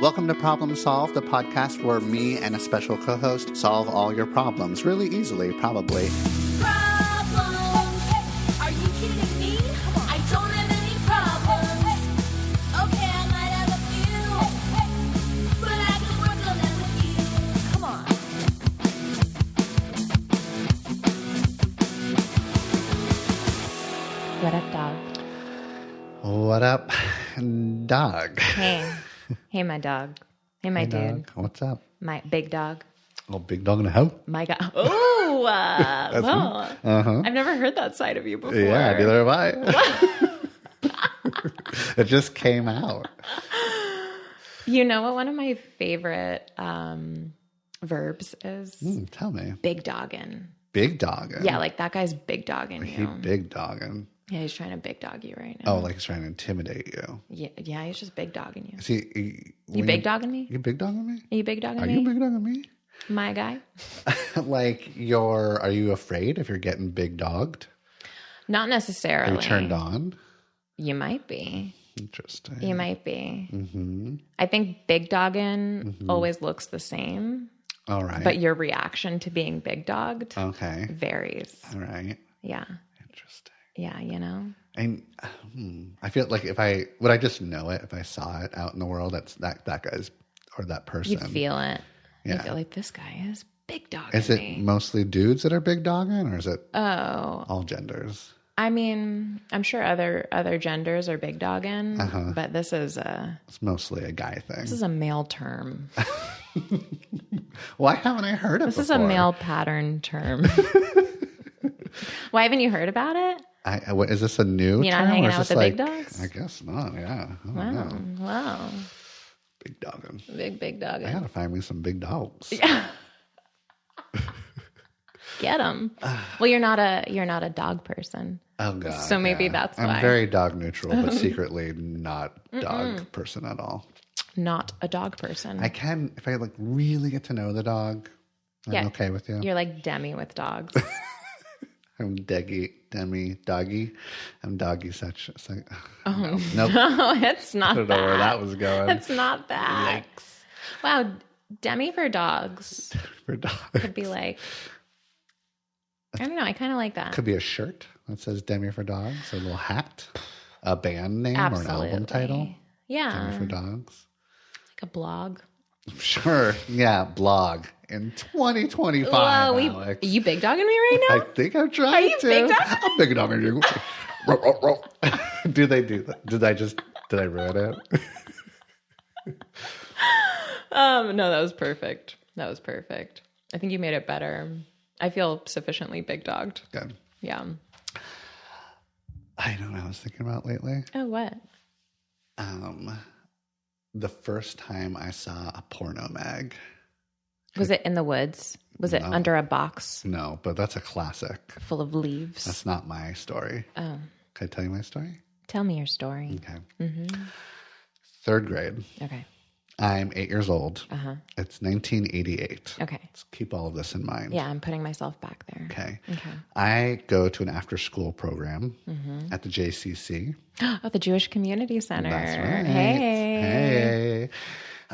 Welcome to Problem Solve, the podcast where me and a special co-host solve all your problems really easily, probably. Problems? Are you kidding me? I don't have any problems. Okay, I might have a few, but I can work on them with you. Come on. What up, dog? What up, dog? Hey. Hey, my dog. Hey, my dude. Dog. What's up? My big dog. Oh, big dog in the house. My God. Oh, well. I've never heard that side of you before. Yeah, neither have I. It just came out. You know what one of my favorite verbs is? Tell me. Big dogging. Big dogging? Yeah, like that guy's big dogging He you. big dogging. Yeah, he's trying to big dog you right now. Oh, like he's trying to intimidate you. Yeah, he's just big dogging you. See, You big dogging me? You big dogging me? Are you big dogging Are me? you big dogging me? My guy? Like are you afraid if you're getting big dogged? Not necessarily. Are you turned on? You might be. Interesting. You might be. Mm-hmm. I think big dogging always looks the same. All right. But your reaction to being big dogged Okay. varies. All right. Yeah. Interesting. Yeah, you know? And I feel like would I just know it if I saw it out in the world? That's that guy's or that person. You'd feel it. Yeah. You'd feel like this guy is big dogging Is it me. mostly dudes that are big dogging, or is it Oh. all genders? I mean, I'm sure other genders are big dogging, but this is It's mostly a guy thing. a male term. Why haven't I heard it This before? is a male pattern term. Why haven't you heard about it? What, is this a new You're not term, hanging or is out with this the big like- dogs? I guess not, yeah. I don't know. Wow. Big dogging. Big dogging. I gotta find me some big dogs. Get them. Well, you're not a dog person. Oh god. So maybe that's why. I'm very dog neutral, but secretly not dog person at all. Not a dog person. I can, if I like really get to know the dog, I'm okay with you. You're like Demi with dogs. I'm Demi, doggy. I'm doggy such. It's like, Oh, nope. no, it's not I don't know where that was going. It's not that. Yikes. Wow, Demi for dogs For dogs. could be like, I don't know. I kind of like that. Could be a shirt that says Demi for dogs, a little hat, a band name Absolutely. or an album title. Yeah. Demi for dogs. Like a blog. Sure. Yeah, blog in 2025. Whoa, Alex. you big dogging me right now? I think I'm trying Are you to. big dogging? I'm big dogging you. Do they do that? Did I ruin it? No, that was perfect. That was perfect. I think you made it better. I feel sufficiently big dogged. Good. Yeah. I know what I was thinking about lately. Oh, what? The first time I saw a porno mag. Was it in the woods? Was it under a box No, but that's a classic. full of leaves? That's not my story. Oh, Can I tell you my story? tell me your story. Okay. Mm-hmm. Third grade. Okay. I'm 8 years old. Uh-huh. It's 1988. Okay. Let's keep all of this in mind. Yeah, I'm putting myself back there. Okay. Okay. I go to an after-school program at the JCC. Oh, the Jewish Community Center. That's right. Hey. Hey.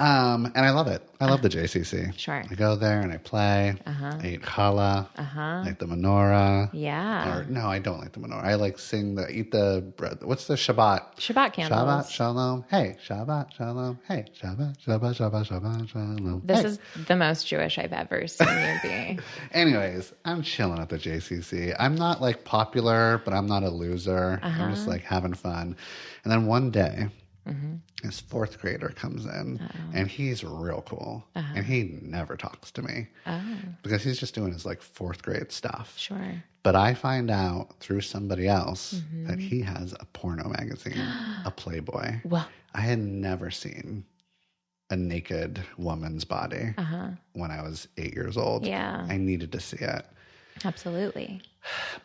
And I love it. I love the JCC. Sure. I go there and I play. I eat challah. I like the menorah. Yeah. Or, no, I don't like the menorah. I like eat the bread. What's the Shabbat? Shabbat candles. Shabbat shalom. Hey, Shabbat shalom. Hey, Shabbat, Shabbat, Shabbat, Shabbat shalom. This Hey. is the most Jewish I've ever seen you be. Anyways, I'm chilling at the JCC. I'm not like popular, but I'm not a loser. I'm just like having fun. And then one day, this fourth grader comes in and he's real cool. And he never talks to me because he's just doing his like fourth grade stuff. Sure. But I find out through somebody else that he has a porno magazine, a Playboy. Well, I had never seen a naked woman's body when I was 8 years old. Yeah. I needed to see it. absolutely.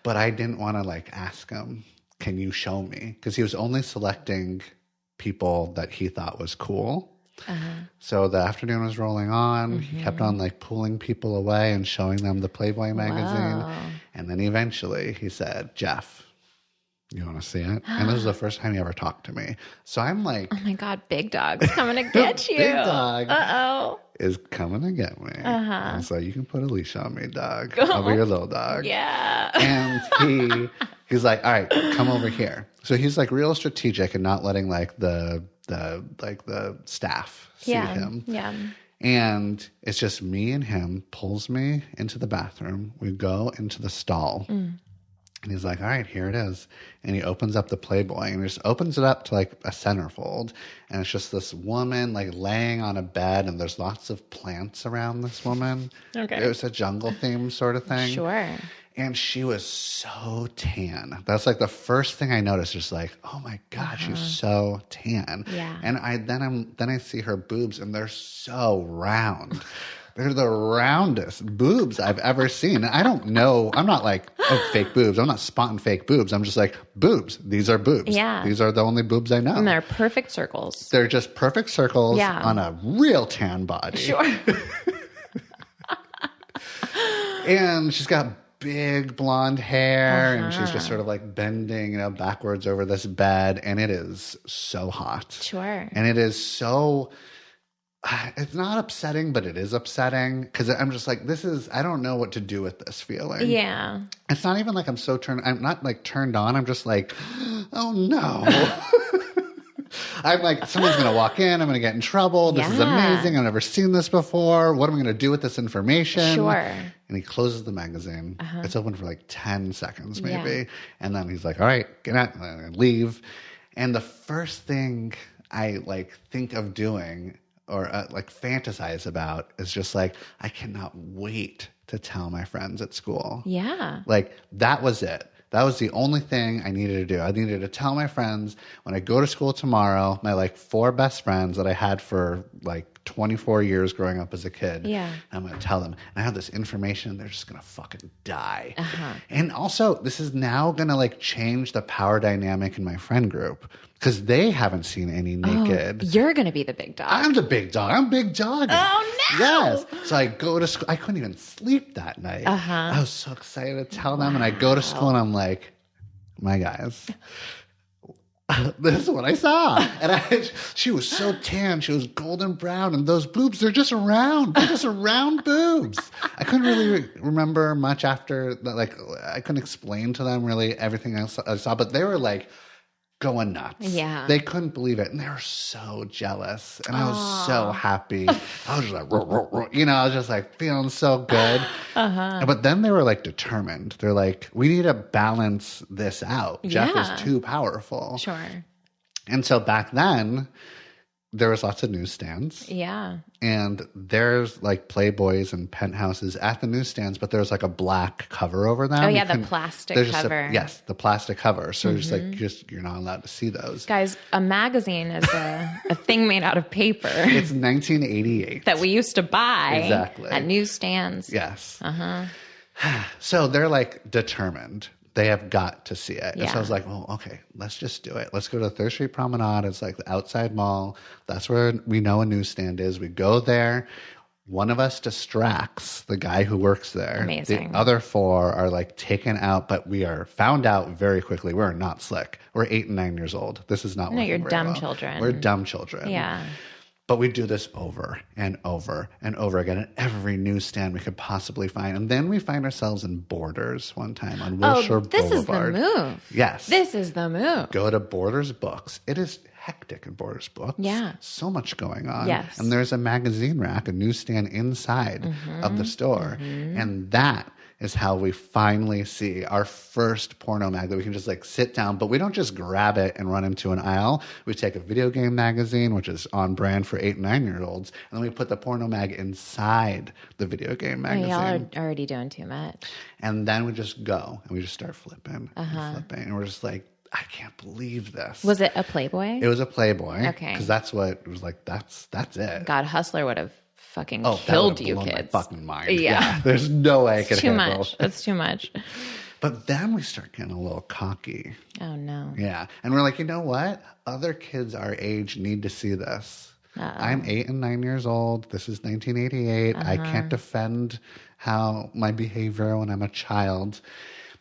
But I didn't want to like ask him, can you show me? Because he was only selecting people that he thought was cool. So the afternoon was rolling on. He kept on like pulling people away and showing them the Playboy magazine. Wow. And then eventually he said, Jeff, You want to see it? And this is the first time he ever talked to me. So I'm like, Oh my God, big dog's coming to get you. Big dog Uh-oh. is coming to get me. And so you can put a leash on me, dog. Oh. I'll be your little dog. Yeah. And he's like, all right, come over here. So he's like real strategic and not letting like the staff see him. Yeah. And it's just me and him, pulls me into the bathroom. We go into the stall. And he's like, all right, here it is. And he opens up the Playboy and just opens it up to like a centerfold. And it's just this woman like laying on a bed and there's lots of plants around this woman. Okay. It was a jungle theme sort of thing. Sure. And she was so tan. That's like the first thing I noticed. Just like, oh my God, she's so tan. Yeah. And then I see her boobs and they're so round. They're the roundest boobs I've ever seen. And I don't know. I'm not like, oh, fake boobs. I'm not spotting fake boobs. I'm just like, boobs. These are boobs. Yeah. These are the only boobs I know. And they're perfect circles. They're just perfect circles on a real tan body. Sure. And she's got big blonde hair and she's just sort of like bending, backwards over this bed. And it is so hot. Sure. And it is so... It's not upsetting, but it is upsetting because I'm just like, I don't know what to do with this feeling. Yeah. It's not even like I'm not like turned on. I'm just like, oh no. I'm like, someone's going to walk in. I'm going to get in trouble. This is amazing. I've never seen this before. What am I going to do with this information? Sure. And he closes the magazine. It's open for like 10 seconds maybe. Yeah. And then he's like, all right, get out and leave. And the first thing I like think of doing or like fantasize about is just like, I cannot wait to tell my friends at school. Yeah. Like that was it. That was the only thing I needed to do. I needed to tell my friends when I go to school tomorrow, my like 4 best friends that I had for like 24 years growing up as a kid. Yeah. I'm going to tell them. And I have this information. They're just going to fucking die. And also, this is now going to like change the power dynamic in my friend group because they haven't seen any naked. Oh, you're going to be the big dog. I'm the big dog. I'm big dog. Oh, no. Yes. So I go to school. I couldn't even sleep that night. I was so excited to tell them. And I go to school and I'm like, my guys, this is what I saw. And she was so tan. She was golden brown. And those boobs, they're just round. They're just round boobs. I couldn't really remember much after that. Like, I couldn't explain to them really everything I saw. But they were like going nuts. Yeah. They couldn't believe it. And they were so jealous. And I was so happy. I was just like, I was just like feeling so good. But then they were like determined. They're like, we need to balance this out. Jeff is too powerful. Sure. And so back then, there was lots of newsstands. Yeah. And there's like Playboys and Penthouses at the newsstands, but there's like a black cover over them. Oh, yeah, the plastic cover. Yes, the plastic cover. So you're not allowed to see those. Guys, a magazine is a thing made out of paper. It's 1988. That we used to buy exactly at newsstands. Yes. So they're like determined. They have got to see it. And so I was like, oh, okay, let's just do it. Let's go to Third Street Promenade. It's like the outside mall. That's where we know a newsstand is. We go there. One of us distracts the guy who works there. Amazing. The other 4 are like taken out, but we are found out very quickly. We're not slick. We're 8 and 9 years old. This is not No, you're very dumb well. children. We're dumb children. Yeah. But we do this over and over and over again at every newsstand we could possibly find. And then we find ourselves in Borders one time on Wilshire Boulevard. This is the move. Yes. This is the move. Go to Borders Books. It is hectic in Borders Books. Yeah. So much going on. Yes. And there's a magazine rack, a newsstand inside of the store. And that is how we finally see our first porno mag that we can just like sit down, but we don't just grab it and run into an aisle. We take a video game magazine, which is on brand for 8 and 9 year olds, and then we put the porno mag inside the video game magazine. Y'all are already doing too much. And then we just go and we just start flipping and flipping. And we're just like, I can't believe this. Was it a Playboy? It was a Playboy. Okay. Because that's what it was like. That's it. God, Hustler would have fucking that killed would've you blown kids. My fucking mind. Yeah. There's no way I could too handle. much. That's too much. But then we start getting a little cocky. Oh no. Yeah. And we're like, you know what? Other kids our age need to see this. I'm 8 and 9 years old. This is 1988. I can't defend how my behavior when I'm a child.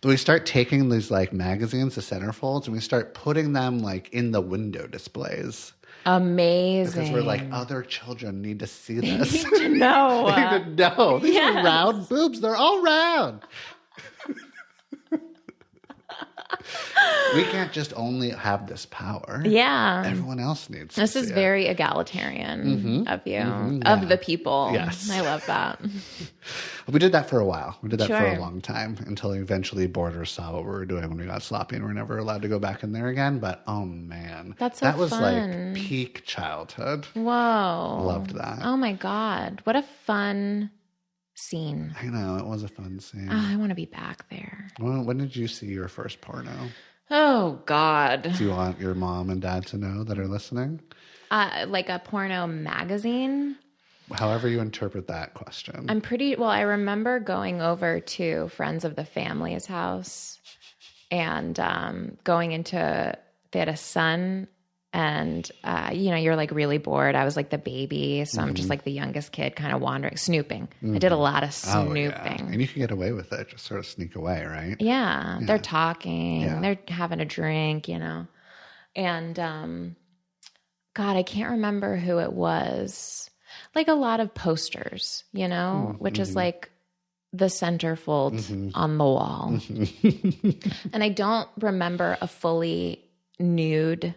We start taking these like magazines, the centerfolds, and we start putting them like in the window displays. Amazing. Because we're like, other children need to see this. Need to know. They need to know. These Yes. are round boobs. They're all round. We can't just only have this power. Yeah. Everyone else needs This to is see very egalitarian of you, yeah. of the people. Yes. I love that. We did that for a while. We did that for Sure. a long time until eventually Borders saw what we were doing when we got sloppy and we're never allowed to go back in there again. But oh man. That's so that was fun. like peak childhood. Whoa. Loved that. Oh my God. What a fun scene. I know. It was a fun scene. Oh, I want to be back there. Well, when did you see your first porno? Oh God. Do you want your mom and dad to know that are listening? Like a porno magazine. However you interpret that question. I remember going over to friends of the family's house and going into, they had a son and, you're like really bored. I was like the baby. So I'm just like the youngest kid kind of wandering, snooping. I did a lot of snooping. Oh, yeah. And you can get away with it. Just sort of sneak away, right? Yeah. They're talking. Yeah. They're having a drink, And God, I can't remember who it was. Like a lot of posters, which is like the centerfold on the wall. And I don't remember a fully nude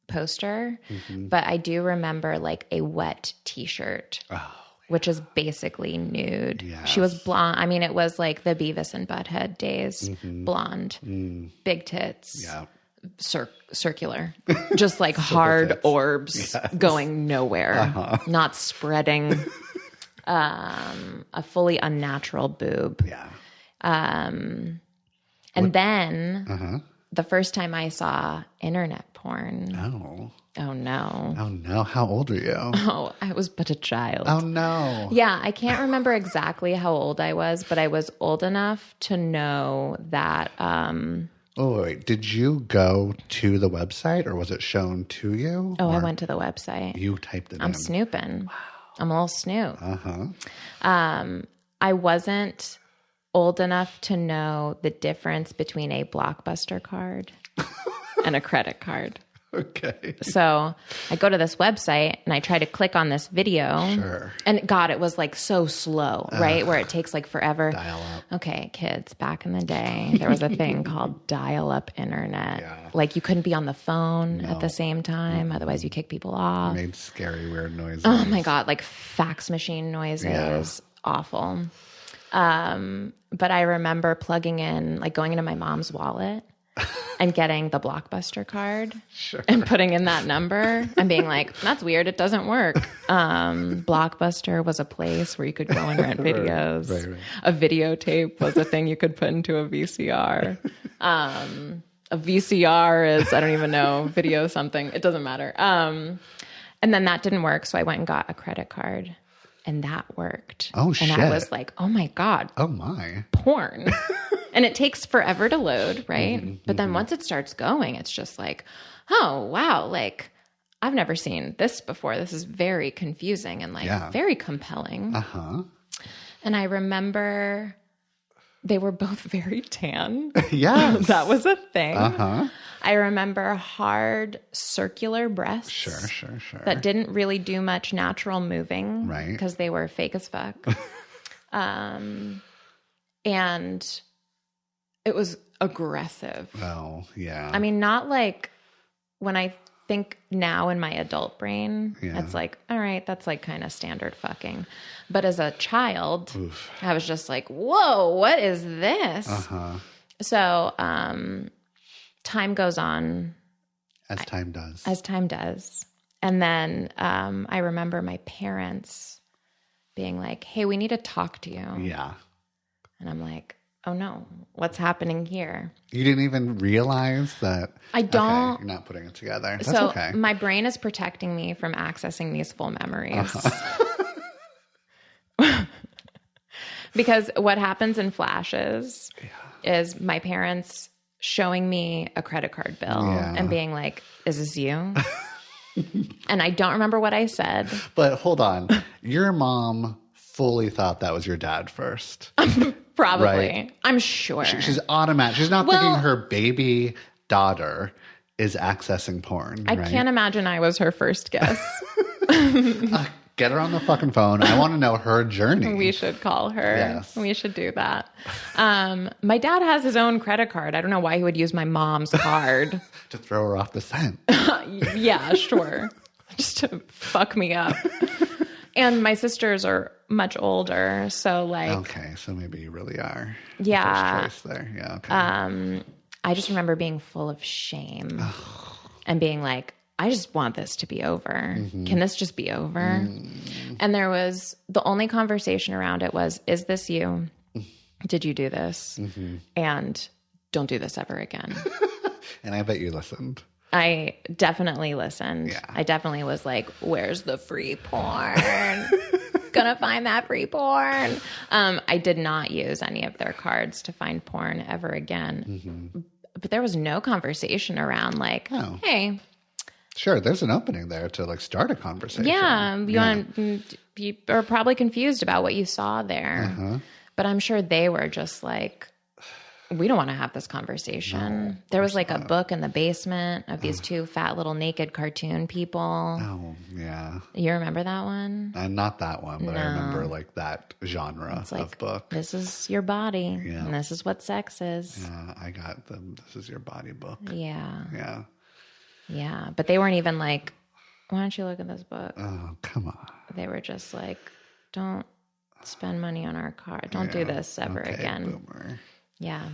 poster, but I do remember like a wet t-shirt, which is basically nude. Yes. She was blonde. I mean, it was like the Beavis and Butthead days, blonde, big tits. Yeah. Circular, just like hard orbs going nowhere, not spreading, a fully unnatural boob. Yeah. And then the first time I saw internet porn. Oh no. Oh no. How old are you? Oh, I was but a child. Oh no. Yeah, I can't remember exactly how old I was, but I was old enough to know that Oh, wait. Did you go to the website or was it shown to you? Oh, I went to the website. You typed it in. I'm snooping. Wow. I'm a little snoop. Uh-huh. I wasn't old enough to know the difference between a Blockbuster card and a credit card. Okay. So I go to this website and I try to click on this video. Sure. And God, it was like so slow, right? Where it takes like forever. Dial up. Okay, kids, back in the day, there was a thing called dial-up internet. Yeah. Like you couldn't be on the phone at the same time. Otherwise you kick people off. Made scary, weird noises. Oh my God, like fax machine noises. Yeah. Awful. But I remember plugging in, like going into my mom's wallet and getting the Blockbuster card and putting in that number and being like, that's weird. It doesn't work. Blockbuster was a place where you could go and rent videos. Right. A videotape was a thing you could put into a VCR. A VCR is, I don't even know, video something. It doesn't matter. And then that didn't work. So I went and got a credit card and that worked. Oh, shit. And I was like, oh my God, Oh my. porn. And it takes forever to load, right? But then once it starts going, it's just like, oh, wow, like I've never seen this before. This is very confusing and like very compelling. Uh-huh. And I remember they were both very tan. Yes. That was a thing. Uh-huh. I remember hard circular breasts. Sure. That didn't really do much natural moving. Right. Because they were fake as fuck. And it was aggressive. Oh, yeah. I mean, not like when I think now in my adult brain, it's like, all right, that's like kind of standard fucking. But as a child, I was just like, whoa, what is this? Uh-huh. So time goes on. As time does. As time does. And then I remember my parents being like, hey, we need to talk to you. Yeah. And I'm like, oh no, what's happening here? You didn't even realize that. I don't. Okay, you're not putting it together. That's So okay. my brain is protecting me from accessing these full memories. Because what happens in flashes is my parents showing me a credit card bill and being like, is this you? And I don't remember what I said. But hold on. Your mom fully thought that was your dad first. Probably. Right? I'm sure. She's automatic. She's not thinking her baby daughter is accessing porn. I right? can't imagine I was her first guess. Get her on the fucking phone. I want to know her journey. We should call her. Yes. We should do that. My dad has his own credit card. I don't know why he would use my mom's card. To throw her off the scent. Yeah, sure. Just to fuck me up. And my sisters are much older, so like... Okay, so maybe you really are. Yeah. First choice there. Yeah, okay. I just remember being full of shame and being like, I just want this to be over. Can this just be over? And there was, the only conversation around it was, is this you? Did you do this? And don't do this ever again. And I bet you listened. I definitely listened. Yeah. I definitely was like, where's the free porn? Gonna find that free porn. I did not use any of their cards to find porn ever again. But there was no conversation around like, hey. Sure, there's an opening there to like start a conversation. Yeah, you are probably confused about what you saw there. But I'm sure they were just like, we don't want to have this conversation. No, there was like a book in the basement of these two fat little naked cartoon people. Oh, yeah. You remember that one? Not that one, but I remember like that genre It's like, of book. This is your body. Yeah. And this is what sex is. Yeah, I got the This Is Your Body book. Yeah. Yeah. Yeah. But they weren't even like, why don't you look at this book? Oh, come on. They were just like, don't spend money on our car. Don't do this ever again. Boomer. Yeah.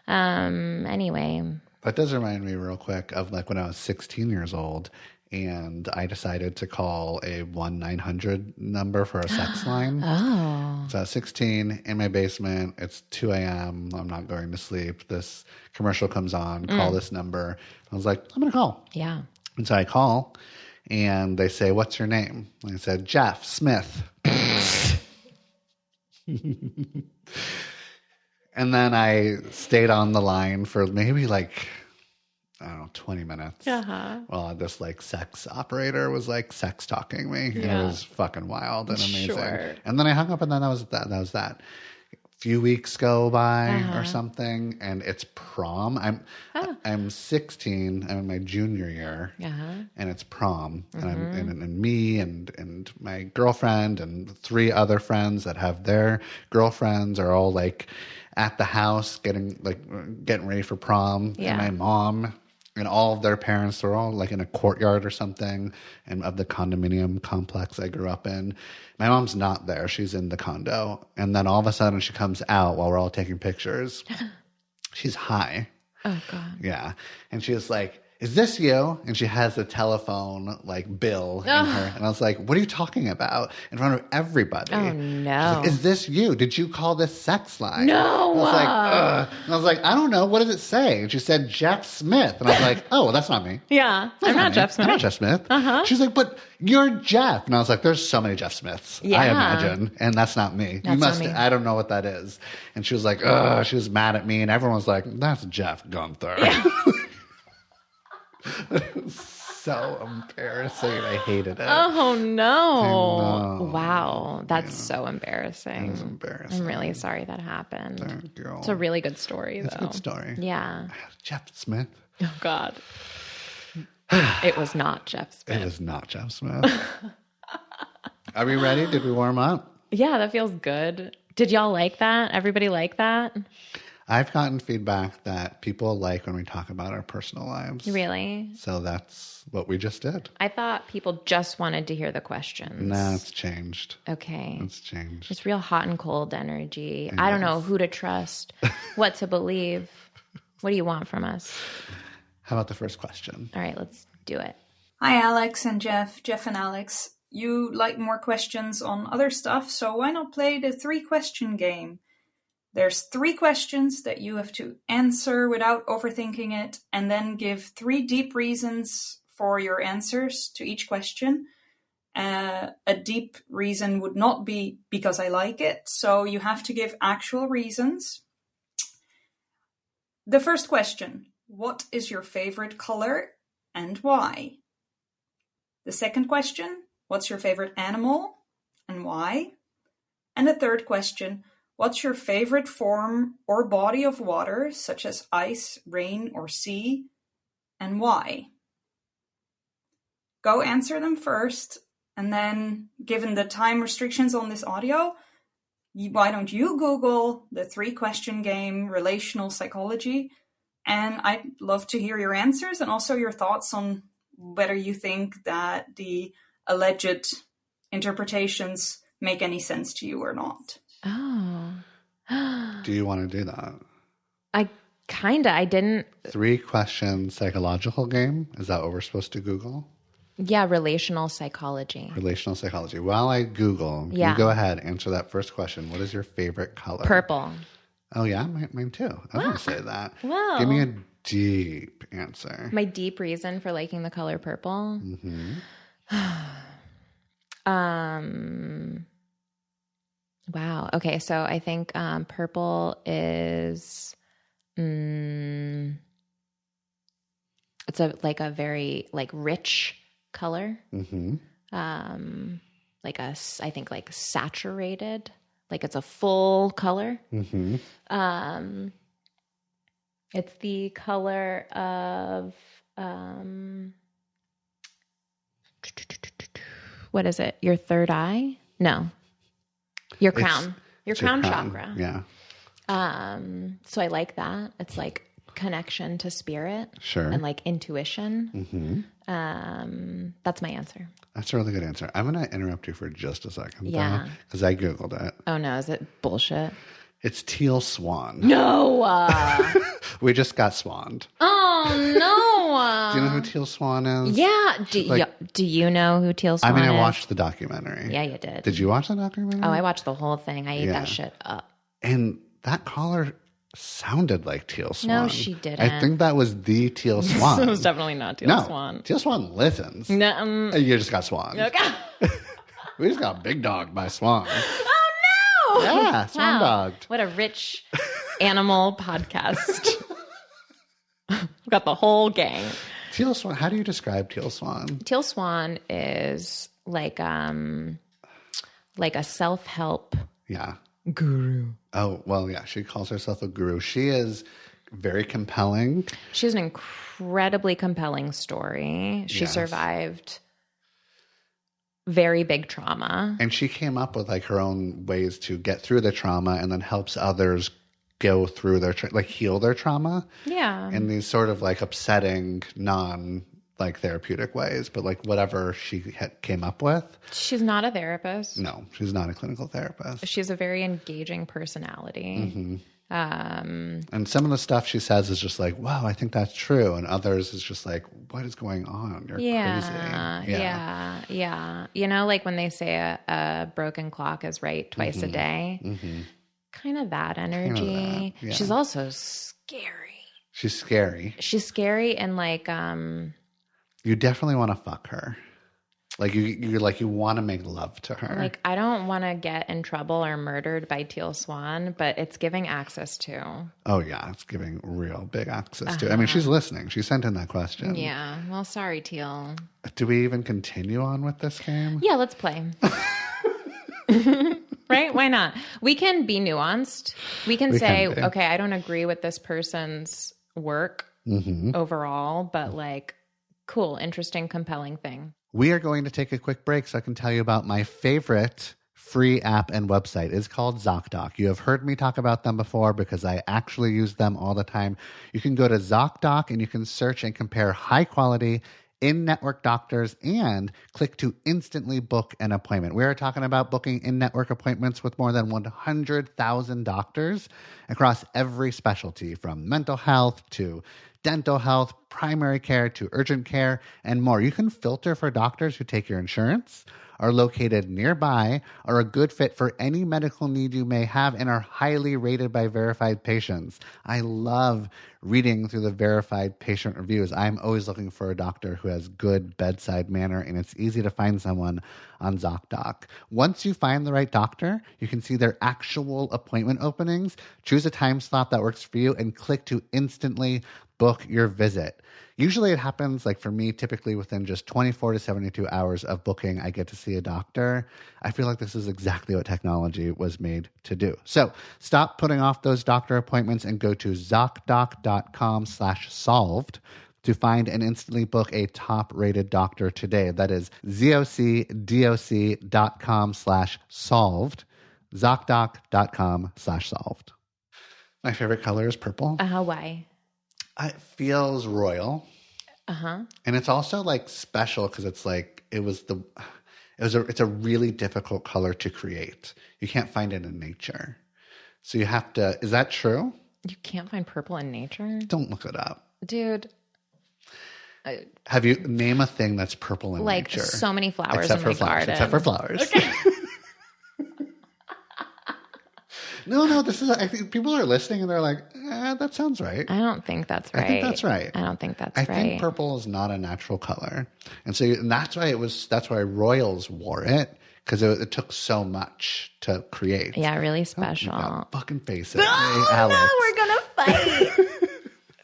Anyway. That does remind me real quick of like when I was 16 years old and I decided to call a 1-900 number for a sex line. Oh. So I was 16 in my basement. It's 2 a.m. I'm not going to sleep. This commercial comes on. Call this number. I was like, I'm going to call. Yeah. And so I call and they say, what's your name? And I said, Jeff Smith. And then I stayed on the line for maybe like, I don't know, 20 minutes. While this like sex operator was like sex talking me. And it was fucking wild and amazing. Sure. And then I hung up and then that was that. A few weeks go by or something and it's prom. I'm 16. I'm in my junior year and it's prom. And I'm and me and my girlfriend and 3 other friends that have their girlfriends are all like at the house getting ready for prom. And my mom and all of their parents are all like in a courtyard or something and of the condominium complex I grew up in. My mom's not there. She's in the condo. And then all of a sudden she comes out while we're all taking pictures. She's high. Oh, God. Yeah. And she was like, is this you? And she has the telephone like bill in her. And I was like, what are you talking about? In front of everybody. Oh, no. She's like, is this you? Did you call this sex line? No. And I was like, ugh. And I was like, I don't know. What does it say? And she said, Jeff Smith. And I was like, oh, well, that's not me. Yeah. I'm not Jeff Smith. I'm not Jeff Smith. She's like, but you're Jeff. And I was like, there's so many Jeff Smiths, I imagine. And that's not me. That's not me. I don't know what that is. And she was like, ugh. She was mad at me. And everyone was like, that's Jeff Gunther. Yeah. It was so embarrassing. I hated it. Oh, no. I know. Wow. That's so embarrassing. It was embarrassing. I'm really sorry that happened. Thank you. It's a really good story, though. It's a good story. Yeah. Jeff Smith. Oh, God. It was not Jeff Smith. It is not Jeff Smith. Are we ready? Did we warm up? Yeah, that feels good. Did y'all like that? Everybody like that? I've gotten feedback that people like when we talk about our personal lives. Really? So that's what we just did. I thought people just wanted to hear the questions. No, it's changed. Okay. It's changed. It's real hot and cold energy. I don't know who to trust, what to believe. What do you want from us? How about the first question? All right, let's do it. Hi, Alex and Jeff and Alex. You like more questions on other stuff, so why not play the 3-question game? There's 3 questions that you have to answer without overthinking it, and then give 3 deep reasons for your answers to each question. A deep reason would not be because I like it, so you have to give actual reasons. The first question, what is your favorite color and why? The second question, what's your favorite animal and why? And the third question, What's your favorite form or body of water, such as ice, rain, or sea, and why? Go answer them first, and then, given the time restrictions on this audio, why don't you Google the 3-question game, Relational Psychology? And I'd love to hear your answers and also your thoughts on whether you think that the alleged interpretations make any sense to you or not. Oh. Do you want to do that? I didn't. 3-question psychological game? Is that what we're supposed to Google? Yeah, relational psychology. Relational psychology. While I Google, you go ahead, answer that first question. What is your favorite color? Purple. Oh, yeah? Mine too. I wouldn't say that. Wow. Give me a deep answer. My deep reason for liking the color purple? Wow. Okay, so I think purple is... it's a very rich color. I think saturated, it's a full color. It's the color of what is it? Your third eye? No, your crown. Your crown chakra. Yeah. So I like that. It's connection to spirit. Sure. And intuition. That's my answer. That's a really good answer. I'm going to interrupt you for just a second. Yeah. Because I Googled it. Oh no, is it bullshit? It's Teal Swan. No. We just got swanned. Oh no. Do you know who Teal Swan is? Yeah. Do you know who Teal Swan is? I watched the documentary. Yeah, you did. Did you watch the documentary? Oh, I watched the whole thing. I ate that shit up. And that caller sounded like Teal Swan. No, she didn't. I think that was the Teal Swan. It was definitely not Teal Swan. Teal Swan listens. No, You just got swan. Okay. We just got big dog by Swan. Oh no! Yeah, swan dogged. What a rich animal podcast. We've got the whole gang. Teal Swan. How do you describe Teal Swan? Teal Swan is like a self-help guru. Oh, well, yeah. She calls herself a guru. She is very compelling. She has an incredibly compelling story. She survived very big trauma. And she came up with her own ways to get through the trauma and then helps others go through their, heal their trauma. Yeah. In these sort of upsetting, therapeutic ways, but whatever she came up with. She's not a therapist. No, she's not a clinical therapist. She's a very engaging personality. And some of the stuff she says is just wow, I think that's true. And others is just what is going on? You're crazy. Yeah. You know, when they say a broken clock is right twice a day, kind of that energy. Yeah. She's also scary. She's scary. She's scary and you definitely want to fuck her. You want to make love to her. I don't want to get in trouble or murdered by Teal Swan, but it's giving access to. Oh, yeah. It's giving real big access to. I mean, she's listening. She sent in that question. Yeah. Well, sorry, Teal. Do we even continue on with this game? Yeah, let's play. Right? Why not? We can be nuanced. We can say, okay, I don't agree with this person's work overall, but cool, interesting, compelling thing. We are going to take a quick break so I can tell you about my favorite free app and website. It's called ZocDoc. You have heard me talk about them before because I actually use them all the time. You can go to ZocDoc and you can search and compare high quality in-network doctors and click to instantly book an appointment. We are talking about booking in-network appointments with more than 100,000 doctors across every specialty, from mental health to dental health, primary care to urgent care, and more. You can filter for doctors who take your insurance, are located nearby, are a good fit for any medical need you may have, and are highly rated by verified patients. I love reading through the verified patient reviews. I'm always looking for a doctor who has good bedside manner, and it's easy to find someone on ZocDoc. Once you find the right doctor, you can see their actual appointment openings, choose a time slot that works for you, and click to instantly book your visit. Usually it happens, like for me, typically within just 24 to 72 hours of booking, I get to see a doctor. I feel like this is exactly what technology was made to do. So stop putting off those doctor appointments and go to ZocDoc.com/solved to find and instantly book a top-rated doctor today. That is ZocDoc.com/solved. ZocDoc.com/solved. My favorite color is purple. Why? It feels royal. Uh-huh. And it's also like special because it's like it's a really difficult color to create. You can't find it in nature. So you have to, is that true? You can't find purple in nature? Don't look it up. Dude. Have you name a thing that's purple in like nature? so many flowers Except in for my flowers. garden. Except for flowers. Okay. No, this is, I think people are listening and they're like, that sounds right. I don't think that's right. I think that's right. I don't think that's I right. think purple is not a natural color. And so that's why royals wore it, because it took so much to create. Yeah, really special. Fucking face it. No, hey, Alex. no, we're going to fight.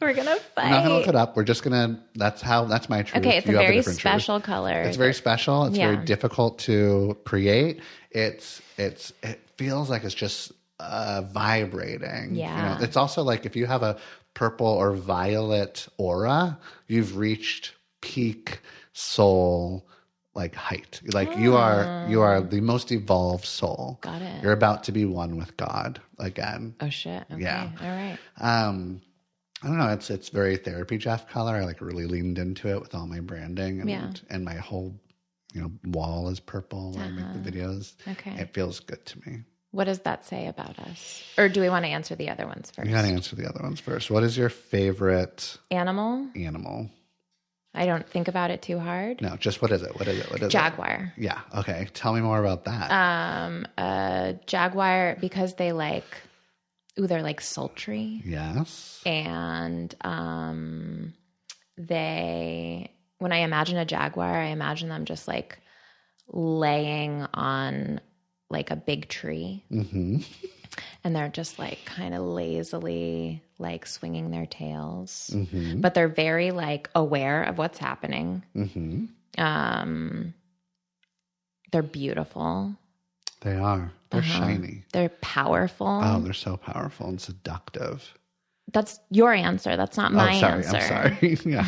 We're going to fight. I'm not going to look it up. We're just going to, that's my truth. Okay, it's you a have very different special truth. color. It's very special. It's very difficult to create. It feels like it's just vibrating. Yeah. It's also like if you have a purple or violet aura, you've reached peak soul like height. Like you are the most evolved soul. Got it. You're about to be one with God again. Oh shit. Okay. Yeah. All right. I don't know. It's very therapy Jeff color. I like really leaned into it with all my branding and my whole wall is purple when I make the videos. Okay. It feels good to me. What does that say about us? Or do we want to answer the other ones first? You got to answer the other ones first. What is your favorite animal? I don't think about it too hard. No, just what is it? What is it? Jaguar. Yeah. Okay. Tell me more about that. Jaguar, because they're like sultry. Yes. And when I imagine a jaguar, I imagine them just like laying on like a big tree. Mm-hmm. And they're just like kind of lazily like swinging their tails. Mm-hmm. But they're very like aware of what's happening. Mm-hmm. They're beautiful. They are. They're shiny. They're powerful. Oh, they're so powerful and seductive. That's your answer. That's not my answer. I'm sorry. Yeah,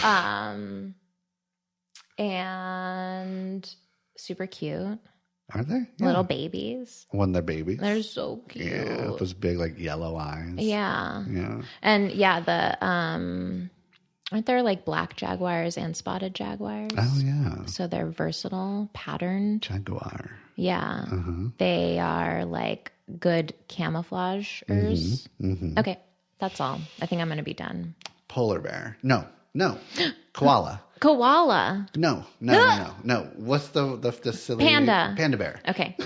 I'm sorry. And super cute. Are they? Yeah. Little babies. When they're babies. They're so cute. Yeah, with those big like yellow eyes. Yeah. Yeah. And the aren't there like black jaguars and spotted jaguars? Oh yeah. So they're versatile, patterned. Jaguar. Yeah. They are like good camouflagers. Okay, that's all. I think I'm going to be done. Polar bear. No. Koala. Koala. No. What's the silly panda? Panda bear. Okay.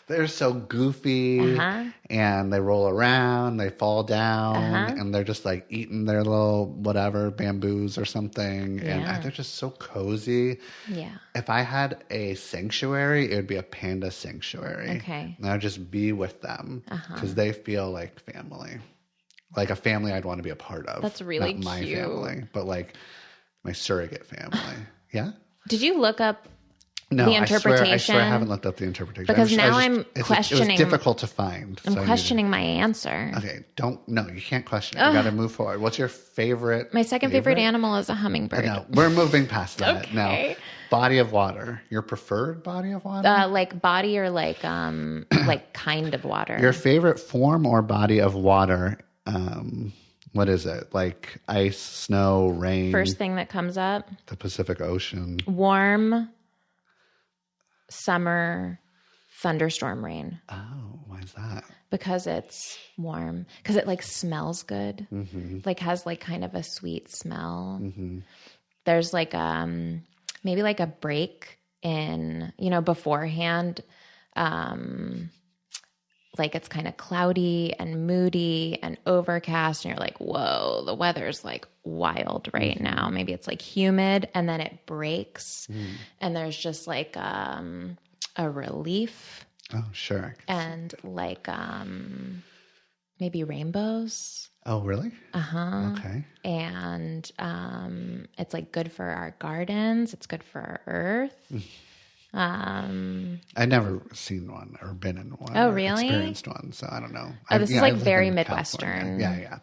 They're so goofy and they roll around, they fall down, and they're just like eating their little whatever bamboos or something. Yeah. And they're just so cozy. Yeah. If I had a sanctuary, it would be a panda sanctuary. Okay. And I'd just be with them because they feel like family. Like a family I'd want to be a part of. That's really Not my cute. family, but like my surrogate family. Yeah? Did you look up No, the interpretation? I swear I haven't looked up the interpretation. Because I'm questioning. It was difficult to find. I'm questioning my answer. Okay, you can't question it. You got to move forward. What's your favorite? My second favorite animal is a hummingbird. No, we're moving past that. Okay. Now, body of water. Your preferred body of water? Like body or like like kind of water. Your favorite form or body of water? What is it? Like ice, snow, rain? First thing that comes up. The Pacific Ocean. Warm summer thunderstorm rain. Oh, why is that? Because it's warm. Because it like smells good. Like has like kind of a sweet smell. There's like maybe like a break in beforehand. Like it's kind of cloudy and moody and overcast, and you're like, whoa, the weather's like wild right now. Maybe it's like humid, and then it breaks, and there's just like a relief. Oh, sure. And like maybe rainbows. Oh, really? Uh-huh. Okay. And it's like good for our gardens. It's good for our earth. I've never seen one or been in one. Oh, or really? Experienced one, so I don't know. Oh, this is I like lived very in Midwestern. California. Yeah.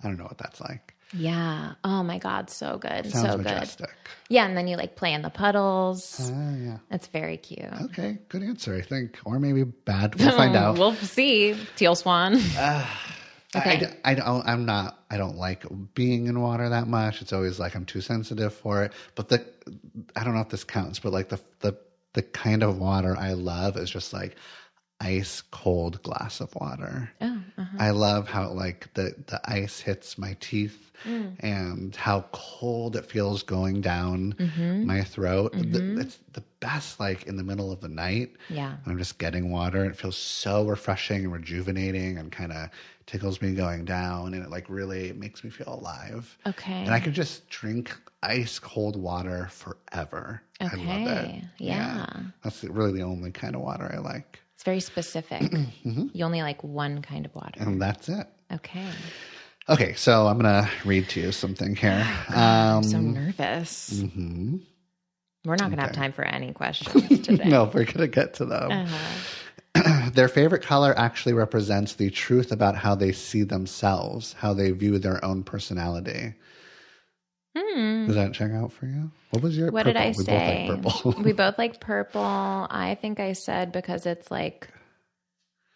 I don't know what that's like. Yeah. Oh my God. So good. Sounds so majestic. good. Yeah. And then you like play in the puddles. Yeah. It's very cute. Okay, good answer, I think. Or maybe bad. We'll find out. We'll see. Teal Swan. Okay. I don't like being in water that much. It's always like I'm too sensitive for it. But I don't know if this counts, but like the kind of water I love is just like ice cold glass of water. Oh, I love how like the ice hits my teeth and how cold it feels going down my throat. It's the best like in the middle of the night. Yeah. When I'm just getting water. It feels so refreshing and rejuvenating and kind of tickles me going down, and it like really makes me feel alive. Okay. And I could just drink ice cold water forever. Okay. I love it. Yeah. That's really the only kind of water I like. It's very specific. You only like one kind of water. And that's it. Okay. Okay, so I'm going to read to you something here. I'm so nervous. We're not going to have time for any questions today. No, we're going to get to them. Their favorite color actually represents the truth about how they see themselves, how they view their own personality. Does that check out for you? What was your What purple? did I say? We both like purple. We both like purple. I think I said because it's like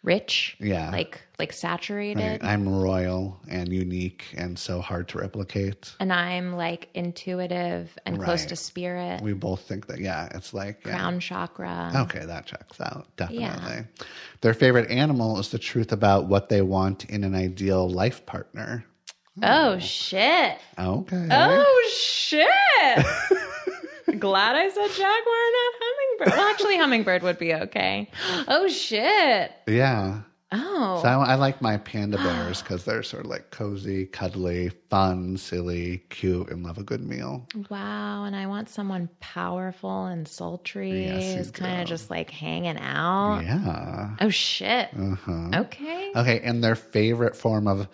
rich. Yeah. Like saturated. I'm royal and unique and so hard to replicate. And I'm like intuitive and close to spirit. We both think that, it's like... Crown chakra. Okay, that checks out. Definitely. Yeah. Their favorite animal is the truth about what they want in an ideal life partner. Oh, shit. Okay. Oh, shit. Glad I said jaguar, not hummingbird. Well, actually, hummingbird would be okay. Oh, shit. Yeah. Oh. So I like my panda bears because they're sort of like cozy, cuddly, fun, silly, cute, and love a good meal. Wow. And I want someone powerful and sultry. Yes, who's kind of just like hanging out. Yeah. Oh, shit. Uh-huh. Okay. Okay. And their favorite form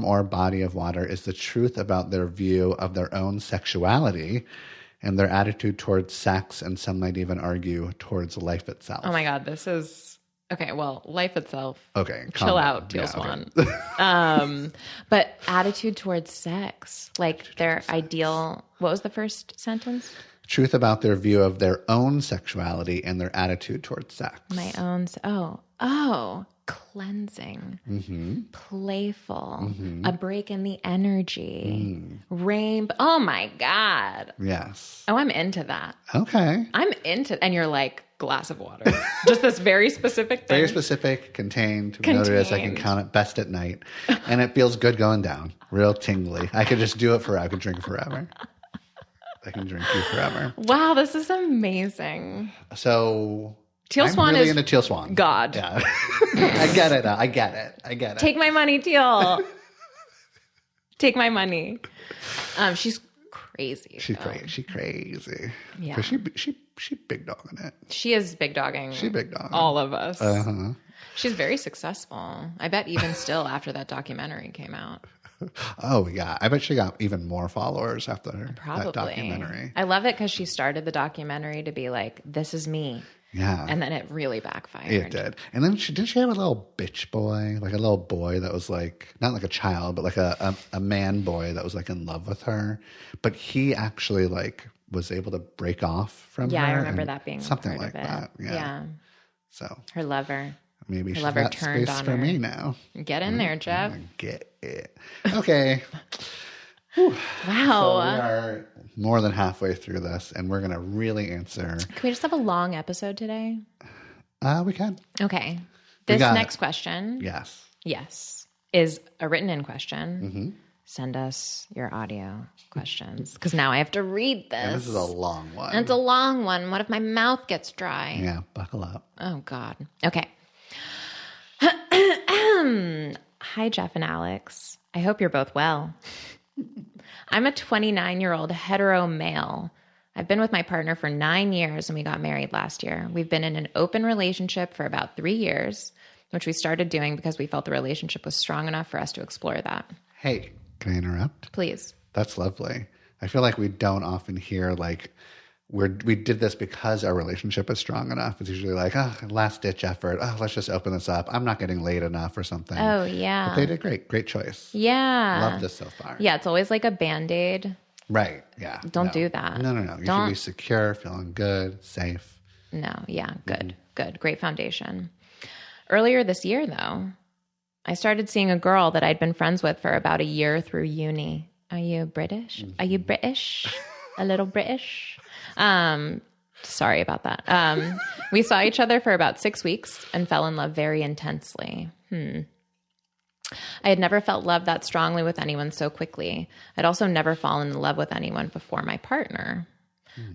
or body of water is the truth about their view of their own sexuality and their attitude towards sex, and some might even argue towards life itself. Oh my God, this is okay. Well, life itself. Okay, chill out, Teal Swan. Okay. But attitude towards sex, like their ideal. What was the first sentence? Truth about their view of their own sexuality and their attitude towards sex. My own. Cleansing, playful, a break in the energy, rainbow. Oh my God. Yes. Oh, I'm into that. Okay. I'm into, and you're like, glass of water. Just this very specific thing. Very specific, contained. Notice I can count it best at night. And it feels good going down. Real tingly. I could just do it forever. I could drink forever. I can drink you forever. Wow, this is amazing. So... Teal Swan really is into Teal Swan. God. Yeah. I get it. I get it. Take my money, Teal. Take my money. She's crazy. She's crazy. She's crazy. Yeah. 'Cause she big dogging it. She is big dogging. She big dogging all of us. Uh-huh. She's very successful. I bet even still after that documentary came out. Oh, yeah. I bet she got even more followers after Probably. that documentary. I love it because she started the documentary to be like, this is me. Yeah. And then it really backfired. It did. And then didn't she have a little bitch boy? Like a little boy that was like, not like a child, but like a man boy that was like in love with her. But he actually like was able to break off from her. Yeah, I remember that being something part like of it. that. Yeah. So her lover. Maybe she's lover got turned space on for her. me now. Get in there, Jeff. Get it. Okay. Wow. So we are more than halfway through this, and we're going to really answer. Can we just have a long episode today? We can. Okay. This next question. Yes. Is a written in question. Send us your audio questions. Because now I have to read this. And this is a long one. And it's a long one. What if my mouth gets dry? Yeah, buckle up. Oh, God. Okay. Hi, Jeff and Alex. I hope you're both well. I'm a 29-year-old hetero male. I've been with my partner for 9 years and we got married last year. We've been in an open relationship for about 3 years. which we started doing because we felt the relationship was strong enough for us to explore that. Hey, can I interrupt? Please. That's lovely. I feel like we don't often hear like we did this because our relationship is strong enough. It's usually like, last ditch effort. Let's just open this up. I'm not getting laid enough or something. Oh, yeah. But they did great. Great choice. Yeah. Love this so far. Yeah, it's always like a Band-Aid. Right. Yeah. Don't do that. No. You should be secure, feeling good, safe. No. Yeah. Good. Good. Great foundation. Earlier this year, though, I started seeing a girl that I'd been friends with for about a year through uni. Are you British? Are you British? A little British? Sorry about that. We saw each other for about 6 weeks and fell in love very intensely. I had never felt love that strongly with anyone so quickly. I'd also never fallen in love with anyone before my partner.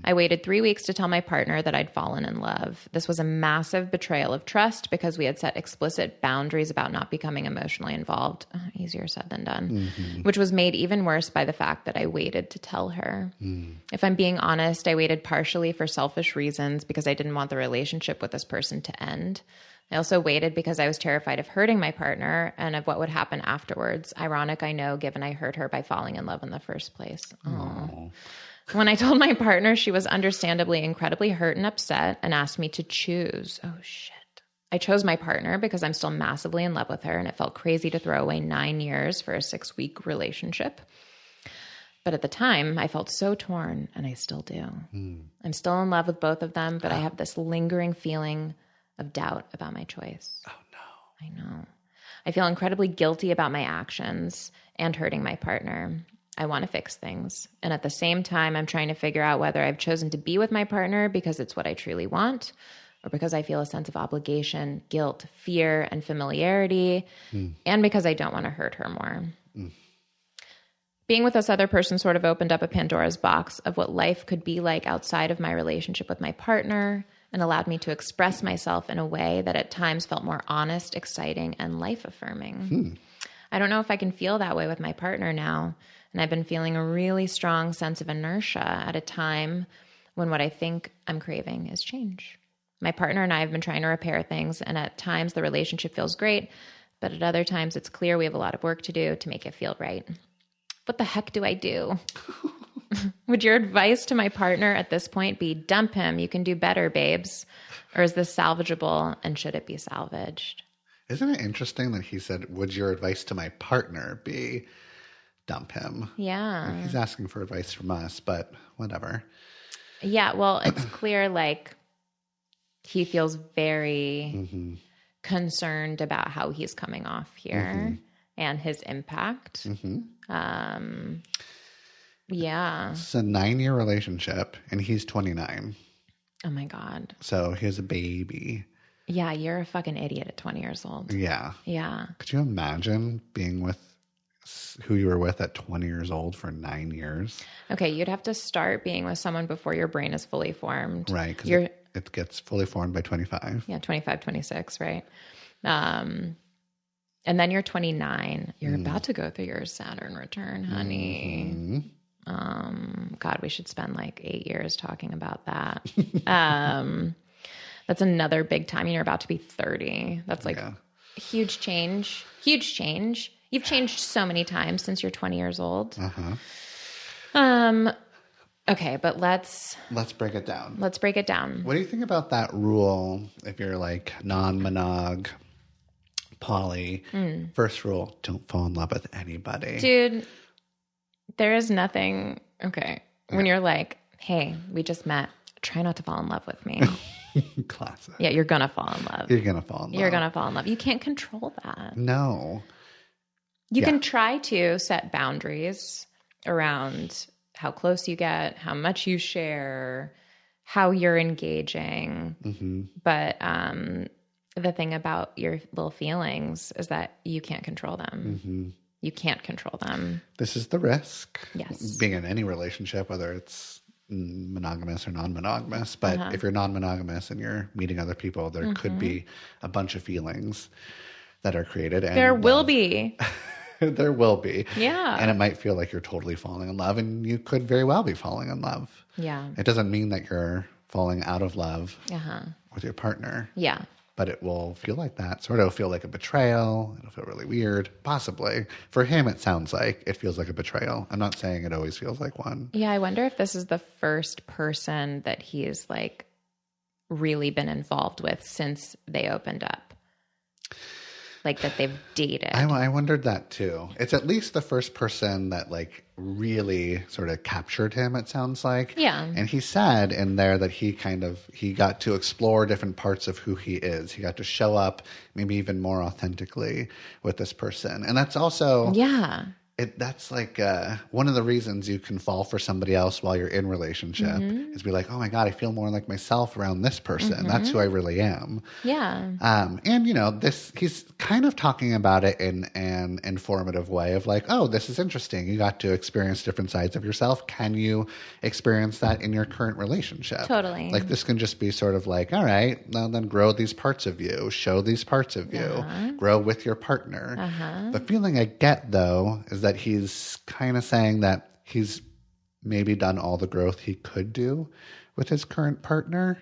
I waited 3 weeks to tell my partner that I'd fallen in love. This was a massive betrayal of trust because we had set explicit boundaries about not becoming emotionally involved. Easier said than done. Which was made even worse by the fact that I waited to tell her. If I'm being honest, I waited partially for selfish reasons because I didn't want the relationship with this person to end. I also waited because I was terrified of hurting my partner and of what would happen afterwards. Ironic, I know, given I hurt her by falling in love in the first place. Aww. When I told my partner, she was understandably incredibly hurt and upset and asked me to choose. Oh, shit. I chose my partner because I'm still massively in love with her, and it felt crazy to throw away 9 years for a 6-week relationship. But at the time, I felt so torn, and I still do. I'm still in love with both of them, but I have this lingering feeling of doubt about my choice. Oh, no. I know. I feel incredibly guilty about my actions and hurting my partner. I want to fix things. And at the same time, I'm trying to figure out whether I've chosen to be with my partner because it's what I truly want or because I feel a sense of obligation, guilt, fear, and familiarity, and because I don't want to hurt her more. Being with this other person sort of opened up a Pandora's box of what life could be like outside of my relationship with my partner and allowed me to express myself in a way that at times felt more honest, exciting, and life-affirming. I don't know if I can feel that way with my partner now. And I've been feeling a really strong sense of inertia at a time when what I think I'm craving is change. My partner and I have been trying to repair things, and at times the relationship feels great, but at other times it's clear we have a lot of work to do to make it feel right. What the heck do I do? Would your advice to my partner at this point be dump him, you can do better, babes? Or is this salvageable and should it be salvaged? Isn't it interesting that he said, would your advice to my partner be dump him? Yeah. He's asking for advice from us, but whatever. Yeah, well, it's clear like he feels very concerned about how he's coming off here and his impact. Yeah. It's a 9-year relationship, and he's 29. Oh, my God. So he has a baby. Yeah, you're a fucking idiot at 20 years old. Yeah. Yeah. Could you imagine being with who you were with at 20 years old for 9 years? Okay, you'd have to start being with someone before your brain is fully formed. Right, because it gets fully formed by 25. Yeah, 25, 26, right? And then you're 29. You're about to go through your Saturn return, honey. God, we should spend like 8 years talking about that. That's another big time. You're about to be 30. That's like huge change. Huge change. You've changed so many times since you're 20 years old. Okay, but let's break it down. Let's break it down. What do you think about that rule if you're like non-monog, poly? First rule, don't fall in love with anybody. Dude, there is nothing. Okay. When you're like, hey, we just met. Try not to fall in love with me. Classic. Yeah, you're going to fall in love. You're going to fall in love. You're going to fall in love. You can't control that. No. You can try to set boundaries around how close you get, how much you share, how you're engaging. But the thing about your little feelings is that you can't control them. You can't control them. This is the risk. Yes. Being in any relationship, whether it's monogamous or non-monogamous. But if you're non-monogamous and you're meeting other people, there could be a bunch of feelings that are created. And there will be. There will be. Yeah. And it might feel like you're totally falling in love, and you could very well be falling in love. Yeah. It doesn't mean that you're falling out of love with your partner. Yeah. but it will feel like that. Sort of feel like a betrayal. It'll feel really weird. Possibly. For him, it sounds like it feels like a betrayal. I'm not saying it always feels like one. Yeah, I wonder if this is the first person that he's like really been involved with since they opened up. Like that they've dated. I wondered that too. It's at least the first person that like really sort of captured him, it sounds like. Yeah. And he said in there that he got to explore different parts of who he is. He got to show up maybe even more authentically with this person. And that's also... Yeah. That's like one of the reasons you can fall for somebody else while you're in relationship is be like, oh my God, I feel more like myself around this person. That's who I really am. Yeah. And you know, he's kind of talking about it in an informative way of like, oh, this is interesting. You got to experience different sides of yourself. Can you experience that in your current relationship? Totally. Like this can just be sort of like, all right, now then grow these parts of you, show these parts of you, grow with your partner. The feeling I get though is that he's kind of saying that he's maybe done all the growth he could do with his current partner.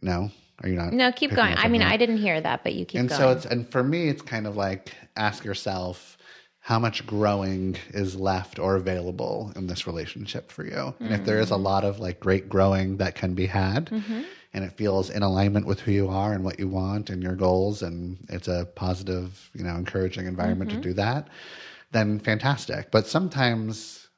No, are you not? No, keep going. I mean, I didn't hear that, but you keep going. So for me, it's kind of like ask yourself how much growing is left or available in this relationship for you. And if there is a lot of like great growing that can be had and it feels in alignment with who you are and what you want and your goals, and it's a positive, you know, encouraging environment to do that, then fantastic. But sometimes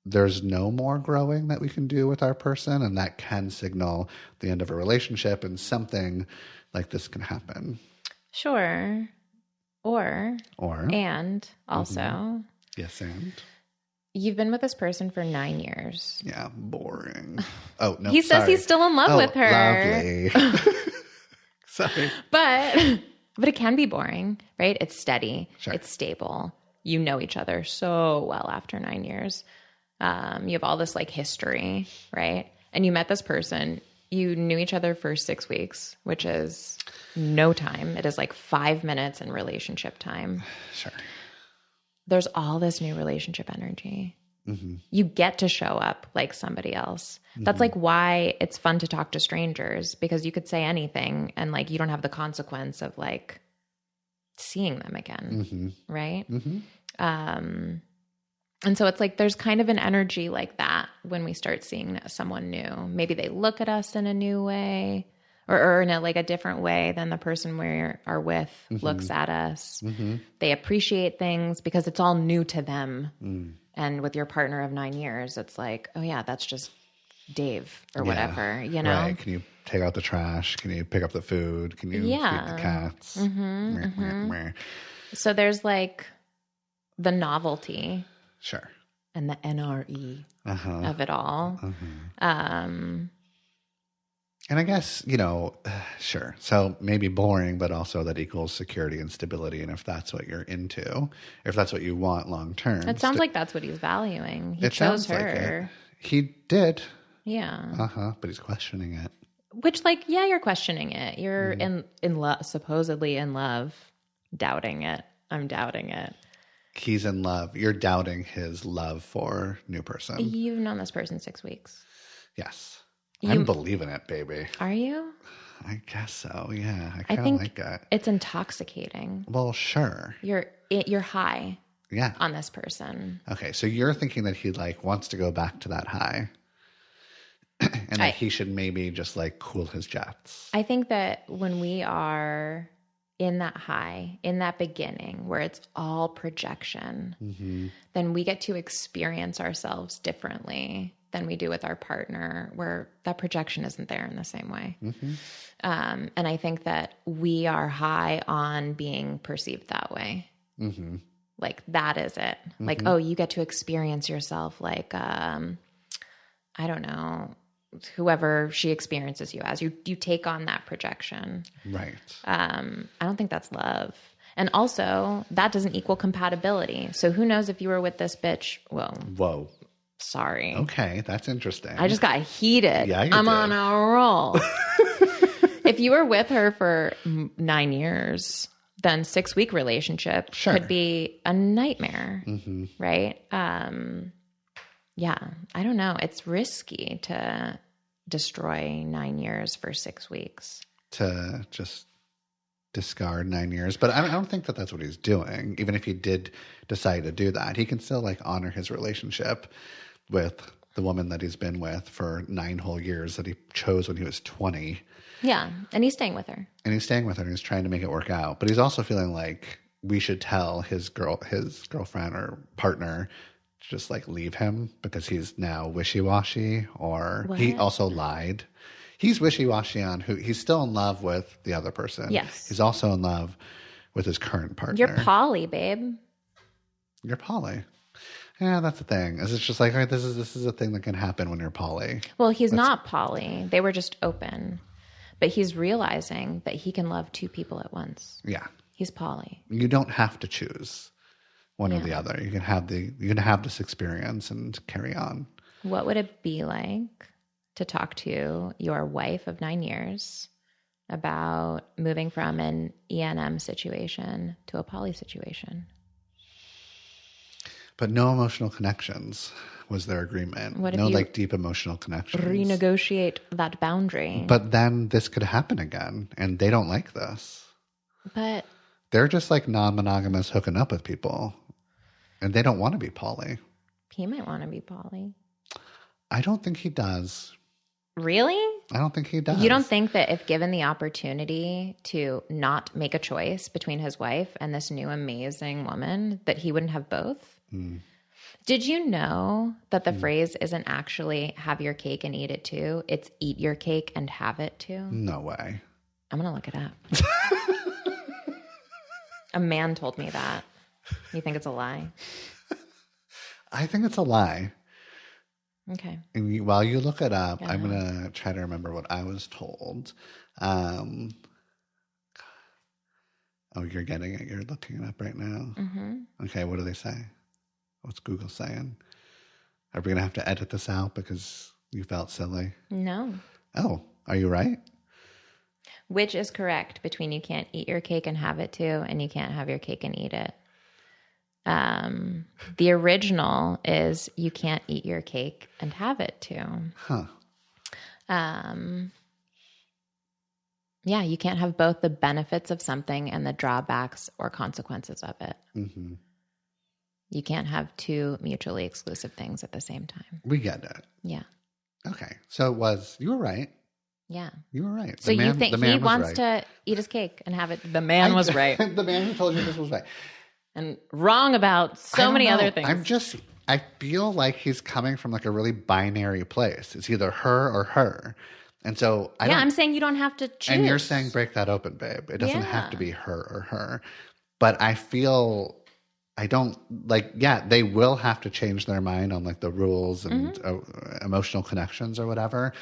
there's no more growing that we can do with our person, and that can signal the end of a relationship, and something like this can happen. Sure. And also, yes, and you've been with this person for 9 years. Yeah, boring. Oh, no, he says he's still in love with her. Lovely. Sorry. But it can be boring, right? It's steady. Sure. It's stable. You know each other so well after 9 years. You have all this like history, right? And you met this person. You knew each other for 6 weeks, which is no time. It is like 5 minutes in relationship time. Sure. There's all this new relationship energy. You get to show up like somebody else. That's like why it's fun to talk to strangers, because you could say anything and like you don't have the consequence of like seeing them again, right? And so it's like there's kind of an energy like that when we start seeing someone new. Maybe they look at us in a new way or in a different way than the person we are with looks at us. They appreciate things because it's all new to them. And with your partner of 9 years, it's like, oh yeah, that's just Dave or whatever, you know? Right. Can you take out the trash? Can you pick up the food? Can you feed the cats? So there's like the novelty. Sure. And the NRE of it all. And I guess, you know, sure. So maybe boring, but also that equals security and stability. And if that's what you're into, if that's what you want long term. It sounds like that's what he's valuing. He chose her. Like he did. Yeah. But he's questioning it. Which, like, yeah, you're questioning it. You're in love, supposedly in love, doubting it. I'm doubting it. He's in love. You're doubting his love for new person. You've known this person 6 weeks. Yes. I'm believing it, baby. Are you? I guess so, yeah. I kind of like it. It's intoxicating. Well, sure. You're high on this person. Okay, so you're thinking that he, like, wants to go back to that high. And that he should maybe just, like, cool his jets. I think that when we are in that high, in that beginning where it's all projection, then we get to experience ourselves differently than we do with our partner, where that projection isn't there in the same way. And I think that we are high on being perceived that way. Like that is it. Like, oh, you get to experience yourself like, I don't know, whoever she experiences you as. You take on that projection. Right. I don't think that's love. And also, that doesn't equal compatibility. So who knows if you were with this bitch? Whoa. Sorry. Okay, that's interesting. I just got heated. Yeah, I'm on a roll. If you were with her for 9 years, then 6 week relationship could be a nightmare, right? Yeah, I don't know. It's risky to destroy 9 years for 6 weeks. To just discard 9 years. But I don't think that that's what he's doing. Even if he did decide to do that, he can still like honor his relationship with the woman that he's been with for 9 whole years that he chose when he was 20. Yeah. And he's staying with her. And he's staying with her and he's trying to make it work out. But he's also feeling like we should tell his girlfriend or partner to just like leave him because he's now wishy-washy, or he also lied. He's wishy-washy on who he's still in love with the other person. Yes. He's also in love with his current partner. You're poly, babe. You're poly. Yeah, that's the thing. It's just like, all right, this is a thing that can happen when you're poly. Well, he's not poly. They were just open. But he's realizing that he can love 2 people at once. Yeah. He's poly. You don't have to choose one or the other. You can have this experience and carry on. What would it be like to talk to your wife of 9 years about moving from an ENM situation to a poly situation? But no emotional connections was their agreement. What if no you like deep emotional connections. renegotiate that boundary? But then this could happen again, and they don't like this. But They're just like non-monogamous hooking up with people, and they don't want to be poly. he might want to be poly. I don't think he does. Really? I don't think he does. You don't think that if given the opportunity to not make a choice between his wife and this new amazing woman, that he wouldn't have both? Did you know that the phrase isn't actually have your cake and eat it too? It's eat your cake and have it too? No way. I'm going to look it up. A man told me that. You think it's a lie? I think it's a lie. Okay. And while you look it up, I'm going to try to remember what I was told. Oh, you're getting it. You're looking it up right now. Mm-hmm. Okay, what do they say? What's Google saying? Are we going to have to edit this out because you felt silly? No. Oh, are you right? Which is correct between you can't eat your cake and have it too, and you can't have your cake and eat it. The original is you can't eat your cake and have it too. Huh. Yeah, you can't have both the benefits of something and the drawbacks or consequences of it. Mm-hmm. You can't have 2 mutually exclusive things at the same time. We get it. Yeah. Okay. So it was, you were right. Yeah. You were right. So you think he wants to eat his cake and have it? The man was right. The man who told you this was right. And wrong about so many other things. I feel like he's coming from like a really binary place. It's either her or her. And so I'm saying you don't have to choose. And you're saying break that open, babe. It doesn't have to be her or her. But I feel they will have to change their mind on like the rules and emotional connections or whatever.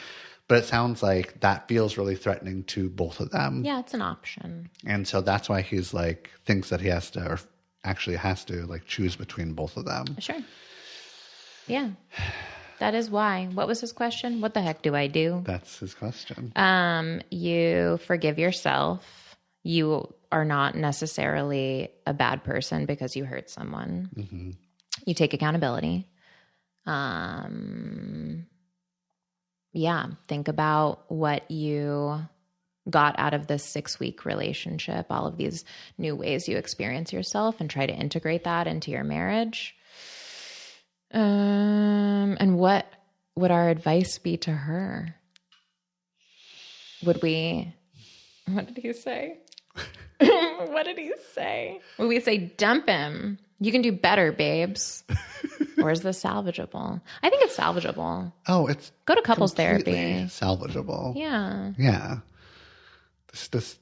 But it sounds like that feels really threatening to both of them. Yeah, it's an option. And so that's why he's like, thinks that he has to, or actually has to like choose between both of them. Sure. Yeah. That is why. What was his question? What the heck do I do? That's his question. You forgive yourself. You are not necessarily a bad person because you hurt someone. Mm-hmm. You take accountability. Think about what you got out of this 6-week relationship, all of these new ways you experience yourself, and try to integrate that into your marriage. And what would our advice be to her? What did he say? What did he say? Would we say, dump him? You can do better, babes. Or is this salvageable? I think it's salvageable. Oh, it's go to couples therapy. Salvageable. Yeah. Yeah. This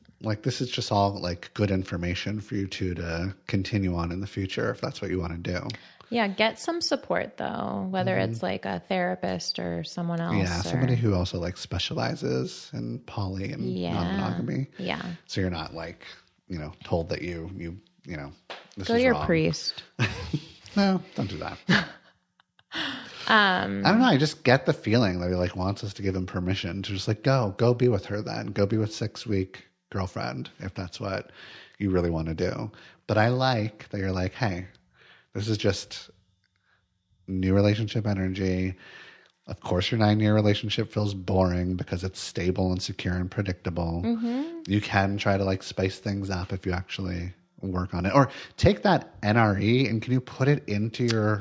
is just all like good information for you two to continue on in the future if that's what you want to do. Yeah, get some support though, whether it's like a therapist or someone else. Yeah, somebody who also like specializes in poly and non-monogamy. Yeah. So you're not like, told that you this go is to your wrong. priest. No, don't do that. I don't know. I just get the feeling that he like wants us to give him permission to just like go be with her then. Go be with 6-week girlfriend if that's what you really want to do. But I like that you're like, hey, this is just new relationship energy. Of course, your 9-year relationship feels boring because it's stable and secure and predictable. You can try to like spice things up if you actually work on it. Or take that NRE and can you put it into your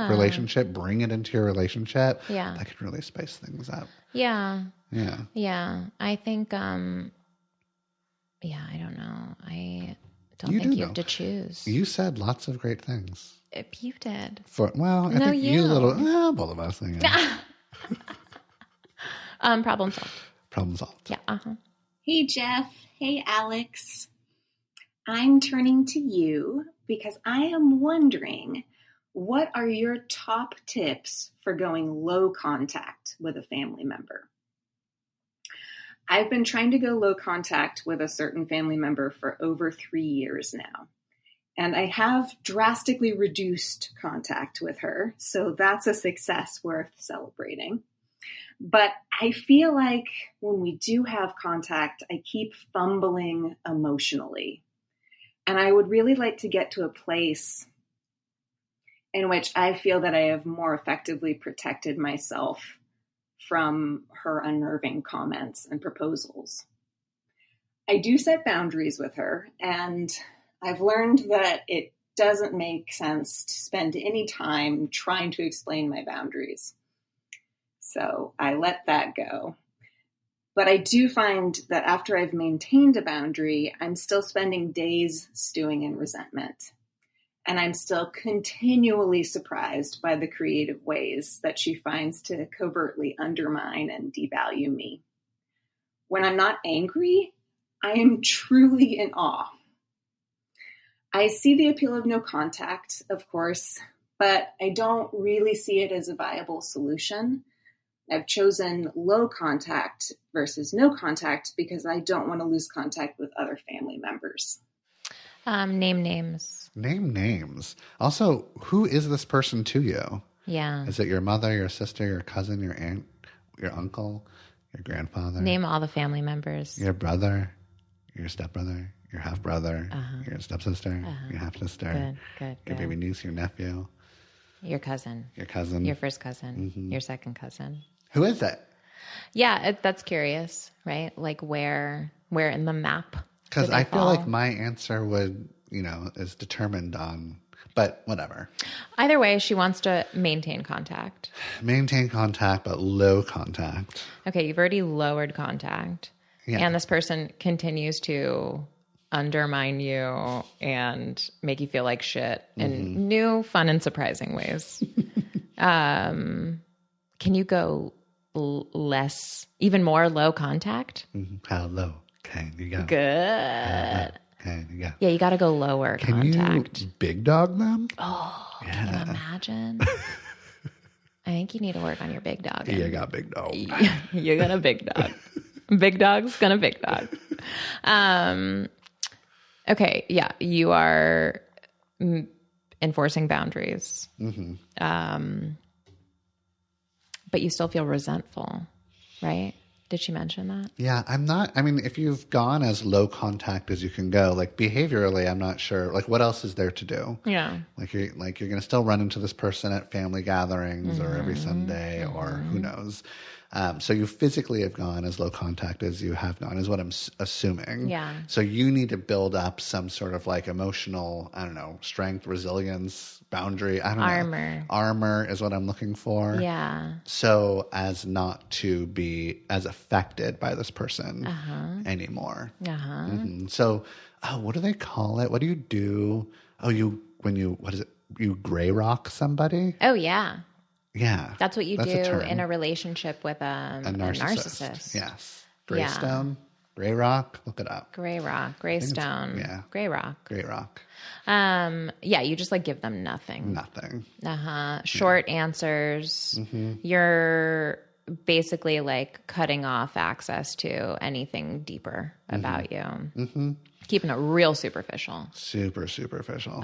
relationship, bring it into your relationship? Yeah. That could really spice things up. Yeah. Yeah. Yeah. I think, I don't know. I don't You think do you have know. to choose. You said lots of great things. You did. I think you little, both of us. Problem solved. Problem solved. Yeah. Hey, Jeff. Hey, Alex. I'm turning to you because I am wondering, what are your top tips for going low contact with a family member? I've been trying to go low contact with a certain family member for over 3 years now. And I have drastically reduced contact with her. So that's a success worth celebrating. But I feel like when we do have contact, I keep fumbling emotionally. And I would really like to get to a place in which I feel that I have more effectively protected myself from her unnerving comments and proposals. I do set boundaries with her, and I've learned that it doesn't make sense to spend any time trying to explain my boundaries. So I let that go. But I do find that after I've maintained a boundary, I'm still spending days stewing in resentment. And I'm still continually surprised by the creative ways that she finds to covertly undermine and devalue me. When I'm not angry, I am truly in awe. I see the appeal of no contact, of course, but I don't really see it as a viable solution. I've chosen low contact versus no contact because I don't want to lose contact with other family members. Name names. Name names. Also, who is this person to you? Yeah. Is it your mother, your sister, your cousin, your aunt, your uncle, your grandfather? Name all the family members. Your brother, your stepbrother, your half-brother, your stepsister, your half-sister. Good. Your baby niece, your nephew. Your cousin. Your cousin. Your first cousin. Your second cousin. Who is it? Yeah, that's curious, right? Like where in the map? Because I feel like my answer would, is determined on, but whatever. Either way, she wants to maintain contact. Maintain contact, but low contact. Okay, you've already lowered contact. Yeah. And this person continues to undermine you and make you feel like shit in new, fun, and surprising ways. Can you go even more low contact? How low can you go? Good. Can you go? Yeah, you got to go lower contact. Can you big dog them? Oh, can you imagine? I think you need to work on your big dog. You got big dog. You're gonna big dog. Big dog's gonna big dog. Okay, yeah, you are enforcing boundaries. But you still feel resentful, right? Did she mention that? Yeah, I'm not. I mean, if you've gone as low contact as you can go, like behaviorally, I'm not sure. Like, what else is there to do? Yeah. Like you're going to still run into this person at family gatherings or every Sunday or who knows. So you physically have gone as low contact as you have gone, is what I'm assuming. Yeah. So you need to build up some sort of like emotional, I don't know, strength, resilience, boundary. I don't know. Armor is what I'm looking for. Yeah. So as not to be as affected by this person anymore. So, what do they call it? What do you do? What is it? You gray rock somebody? Oh, yeah. Yeah. That's what you do a term. in a relationship with a narcissist. Yes. Greystone, gray rock, look it up. Gray rock, greystone, gray rock. Gray rock. Yeah, you just like give them nothing. Short answers. You're basically like cutting off access to anything deeper about you. Keeping it real superficial. Super superficial.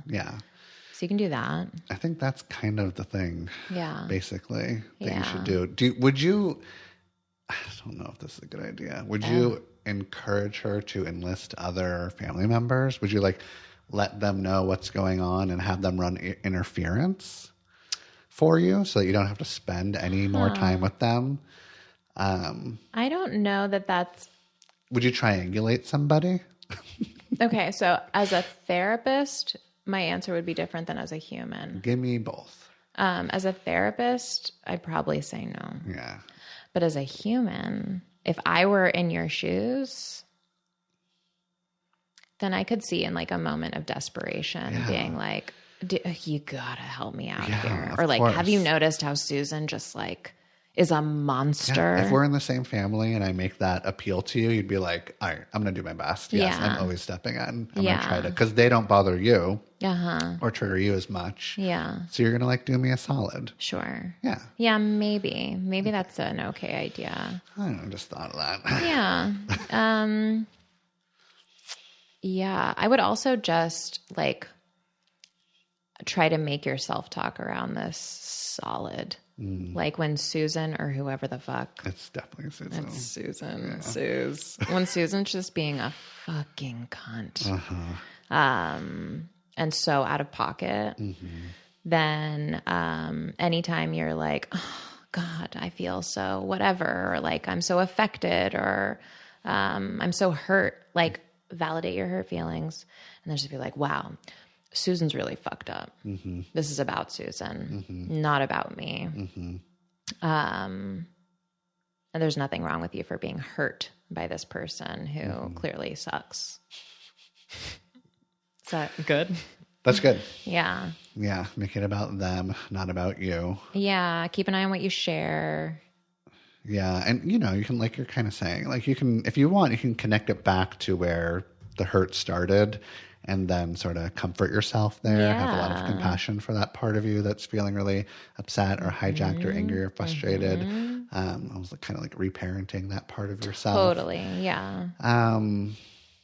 Yeah. So you can do that. I think that's kind of the thing. Yeah. Basically, that you should do. Would you? I don't know if this is a good idea. Would you encourage her to enlist other family members? Would you like let them know what's going on and have them run interference for you so that you don't have to spend any more time with them. I don't know that that's... Would you triangulate somebody? Okay, so as a therapist, my answer would be different than as a human. Give me both. As a therapist, I'd probably say no. Yeah. But as a human, if I were in your shoes, then I could see in like a moment of desperation being like, you gotta help me out here. Or like, have you noticed how Susan just like is a monster? Yeah. If we're in the same family and I make that appeal to you, you'd be like, all right, I'm going to do my best. Yes, I'm always stepping in. I'm going to try to, because they don't bother you or trigger you as much. Yeah. So you're going to like do me a solid. Sure. Yeah. Yeah, maybe. Maybe that's an okay idea. I don't know, just thought of that. Yeah. Yeah. I would also just like try to make your self-talk around this solid. Like when Susan or whoever the fuck. It's definitely Susan. It's Susan. Yeah. When Susan's just being a fucking cunt. And so out of pocket, then anytime you're like, oh, God, I feel so whatever, or like I'm so affected, or I'm so hurt, like validate your hurt feelings. And then just be like, wow, Susan's really fucked up. This is about Susan, not about me. And there's nothing wrong with you for being hurt by this person who clearly sucks. Is that good? That's good. Yeah. Yeah. Make it about them, not about you. Yeah. Keep an eye on what you share. Yeah. And, you know, you can, like you're kind of saying, like you can, if you want, you can connect it back to where the hurt started and then sort of comfort yourself there. Have a lot of compassion for that part of you that's feeling really upset or hijacked or angry or frustrated. Almost kind of like reparenting that part of yourself. Totally. Yeah.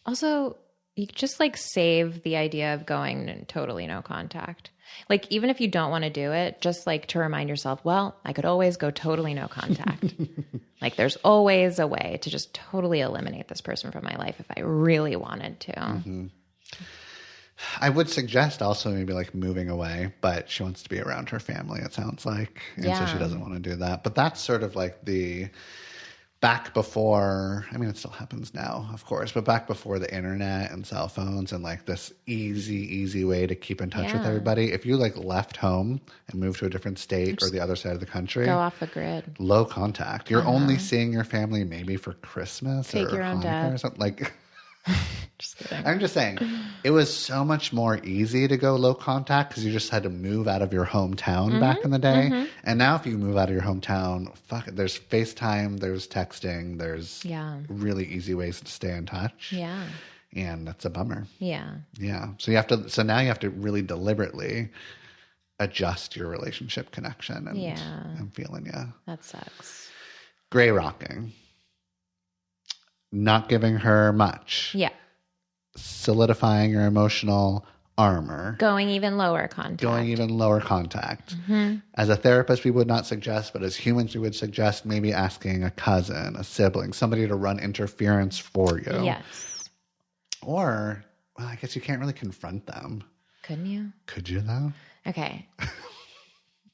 Also, you just like save the idea of going totally no contact. Like even if you don't want to do it, just like to remind yourself, well, I could always go totally no contact. Like there's always a way to just totally eliminate this person from my life if I really wanted to. I would suggest also maybe like moving away, but she wants to be around her family, it sounds like. And so she doesn't want to do that. But that's sort of like the back before, I mean, it still happens now, of course, but back before the internet and cell phones and like this easy way to keep in touch with everybody. If you like left home and moved to a different state or the other side of the country, go off the grid. Low contact. You're only seeing your family maybe for Christmas Take or your own Hanukkah dad. or something. Like, Just kidding. I'm just saying, it was so much more easy to go low contact because you just had to move out of your hometown back in the day. And now if you move out of your hometown, fuck it, there's FaceTime, there's texting, there's really easy ways to stay in touch. Yeah. And that's a bummer. Yeah. Yeah. So now you have to really deliberately adjust your relationship connection. And I'm feeling you. That sucks. Gray rocking. Not giving her much. Yeah. Solidifying your emotional armor. Going even lower contact. As a therapist, we would not suggest, but as humans, we would suggest maybe asking a cousin, a sibling, somebody to run interference for you. Yes. Or, well, I guess you can't really confront them. Couldn't you? Could you, though? Okay.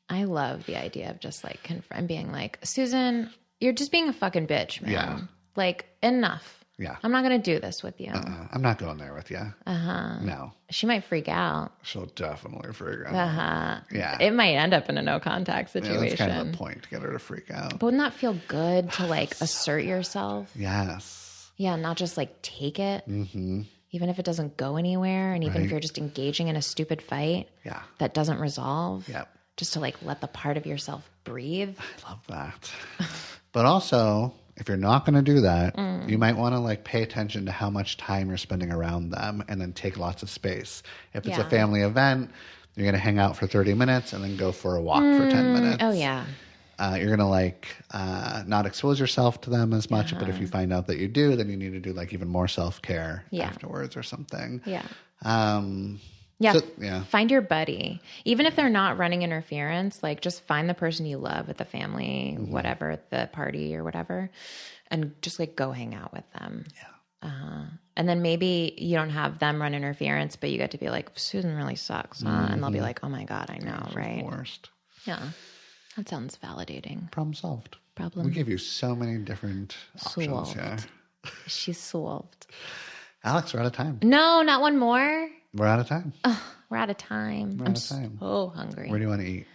I love the idea of just like being like, Susan, you're just being a fucking bitch, man. Yeah. Like, enough. Yeah. I'm not going to do this with you. I'm not going there with you. No. She might freak out. She'll definitely freak out. Yeah. It might end up in a no contact situation. Yeah, that's kind of the point, to get her to freak out. But wouldn't that feel good to like assert yourself? Yes. Yeah, not just like take it. Even if it doesn't go anywhere, and even if you're just engaging in a stupid fight that doesn't resolve. Yep. Just to like let the part of yourself breathe. I love that. But also, if you're not going to do that, you might want to like pay attention to how much time you're spending around them and then take lots of space. If it's a family event, you're going to hang out for 30 minutes and then go for a walk for 10 minutes. Oh, yeah. You're going to like not expose yourself to them as much, but if you find out that you do, then you need to do like even more self-care afterwards or something. Yeah. Yeah. So, Find your buddy. Even if they're not running interference, like just find the person you love at the family, whatever, at the party or whatever, and just like go hang out with them. Yeah. And then maybe you don't have them run interference, but you get to be like, Susan really sucks, huh? And they'll be like, oh my God, I know, right? The worst. Yeah. That sounds validating. Problem solved. Problem We give you so many different options solved. here. She's solved. Alex, we're out of time. No, not one more. We're out of time. We're out of time. We're I'm out of time. so hungry. Where do you want to eat?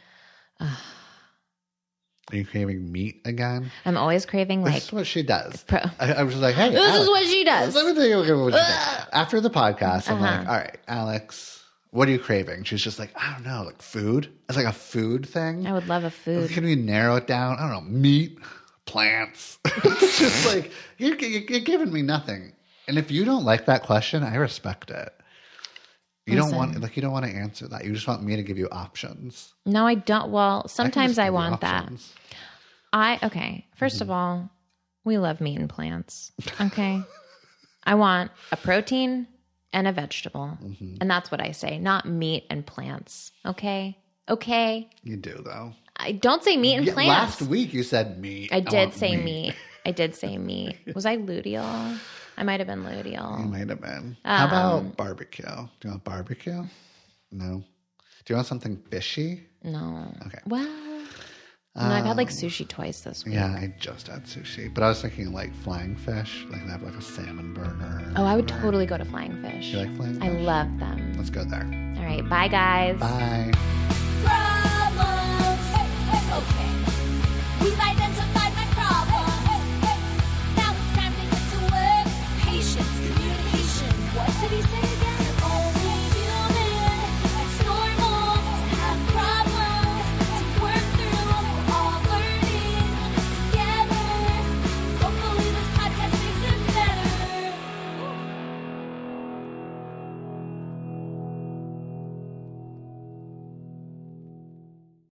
Are you craving meat again? I'm always craving like. This is what she does. Pro- I was just like, hey, This Alex, is what she does. let me tell you what she does. After the podcast, I'm like, all right, Alex, what are you craving? She's just like, I don't know, like food. It's like a food thing. I would love a food. Can we narrow it down? I don't know, meat, plants. It's just like, you're giving me nothing. And if you don't like that question, I respect it. You don't want to answer that. You just want me to give you options. No, I don't. Well, sometimes I give you want that. options. Okay. First of all, we love meat and plants. Okay. I want a protein and a vegetable. And that's what I say, not meat and plants. Okay. Okay. You do, though. I don't say meat and plants. Last week you said meat. I did want say meat. I did say meat. Was I luteal? I might have been luteal. You might have been. How about barbecue? Do you want barbecue? No. Do you want something fishy? No. Okay. Well, I've had like sushi twice this week. Yeah, I just had sushi. But I was thinking like flying fish. Like they have like a salmon burger. Oh, I would totally go to Flying Fish. You like flying fish? I love them. Let's go there. All right. Bye, guys. Bye. Problems. Okay. We've identified